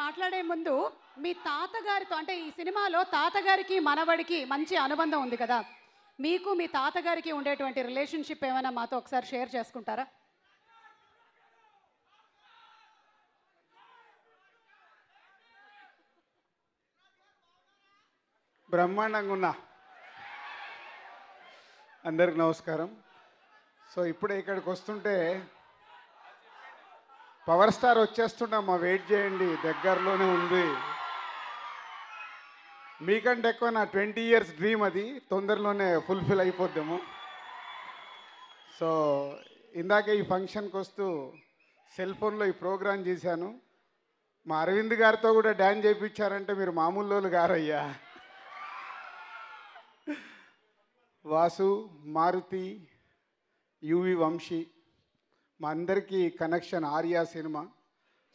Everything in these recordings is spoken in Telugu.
మాట్లాడే ముందు మీ తాతగారితో అంటే ఈ సినిమాలో తాతగారికి మనవడికి మంచి అనుబంధం ఉంది కదా, మీకు మీ తాతగారికి ఉండేటువంటి రిలేషన్షిప్ ఏమైనా మాతో ఒకసారి షేర్ చేసుకుంటారా? బ్రహ్మాండంగా ఉన్నా. అందరికి నమస్కారం. సో ఇప్పుడే ఇక్కడికి వస్తుంటే పవర్ స్టార్ వచ్చేస్తున్నామా, వెయిట్ చేయండి, దగ్గరలోనే ఉంది. మీకంటే ఎక్కువ నా 20 years డ్రీమ్ అది తొందరలోనే ఫుల్ఫిల్ అయిపోద్దాము. సో ఇందాకే ఈ ఫంక్షన్కి వస్తూ సెల్ ఫోన్లో ఈ ప్రోగ్రాం చేశాను. మా అరవింద్ గారితో కూడా డ్యాన్స్ చేయించారంటే మీరు మామూలు వాళ్ళు గారయ్యా. వాసు, మారుతి, యువి వంశీ, మా అందరికీ కనెక్షన్ ఆర్యా సినిమా.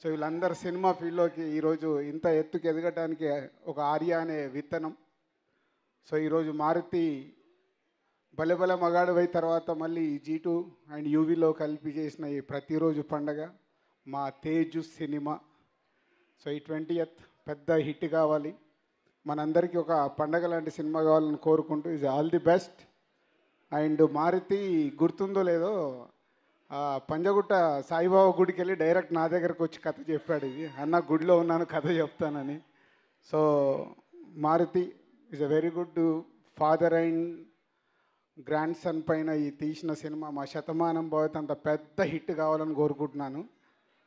సో వీళ్ళందరూ సినిమా ఫీల్డ్లోకి ఈరోజు ఇంత ఎత్తుకు ఎదగటానికి ఒక ఆర్యా అనే విత్తనం. సో ఈరోజు మారుతి బలబల మగాడువై తర్వాత మళ్ళీ G2 అండ్ యూవీలో కలిపి చేసిన ఈ ప్రతిరోజు పండగ మా తేజు సినిమా. సో ఈ 20th పెద్ద హిట్ కావాలి, మనందరికీ ఒక పండగ లాంటి సినిమా కావాలని కోరుకుంటూ is all the best. And Maruthi గుర్తుందో లేదో పంజగుట్ట సాయిబాబా గుడికి వెళ్ళి డైరెక్ట్ నా దగ్గరకు వచ్చి కథ చెప్పాడు, ఇది అన్న గుడిలో ఉన్నాను కథ చెప్తానని. So Maruthi is a very good father and grandson పైన ఈ తీసిన సినిమా మా శతమానం భవతి అంత పెద్ద హిట్ కావాలని కోరుకుంటున్నాను.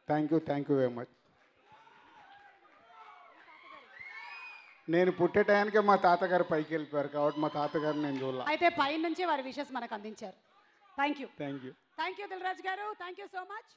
Thank you very much. నేను పుట్టే టయానికే మా తాతగారు పైకి వెళ్ళిపోయారు కాబట్టి మా తాతగారు నేను చూడాలి. అయితే పై నుంచి వారి విషెస్ మనకు అందించారు. Thank you thank you Dil Raju గారు, థ్యాంక్ యూ సో మచ్.